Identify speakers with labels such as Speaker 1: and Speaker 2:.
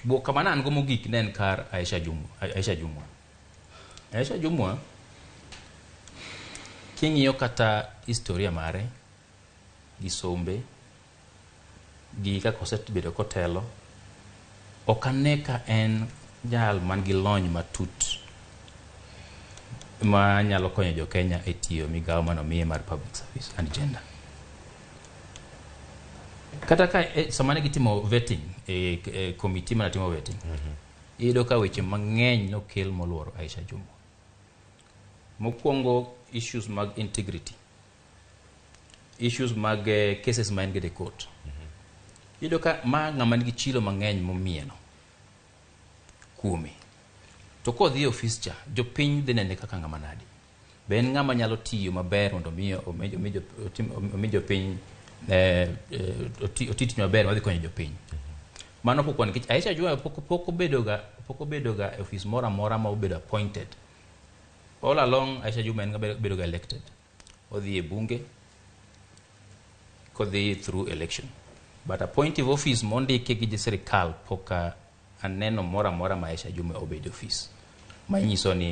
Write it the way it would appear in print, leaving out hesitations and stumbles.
Speaker 1: Bo kamana an go mogik nen kar Aisha Jumwa king'iyo kata historia mare gi sombe gi kaka osebedo kotelo, ok ane ka en jal man gi lony matut ma nyalo konyo jo Kenya e tiyo migawo manomiye mar public service and gender. Kata ka samane gitimo vetting committee mana timo vetting, iyudo ka weche mang'eny nokel moluoro Aisha Jumwa. Mokwongo issues mag integrity, issues mag cases ma en go e court. Iyudo ka ma ng'ama nigi chilo mang'eny momieno kuome. To kodhi e ofis cha, jopiny dhi nene kaka ng'ama nadi. Be en ng'ama nyalo tiyo maber mondo omi jopiny otiti maber madhi konyo jopiny. Mano pokwan nikech Aisha Jumwa pok obedo ga e ofis moro amora ma obedo appointed. All along Aisha Jumwa en bedo ga elected. Odhi e bunge, kodhi through election. But appointive office mondike gi sirikal pok aneno moro amora ma Aisha Jumwa obedo office. Ma nyiso ni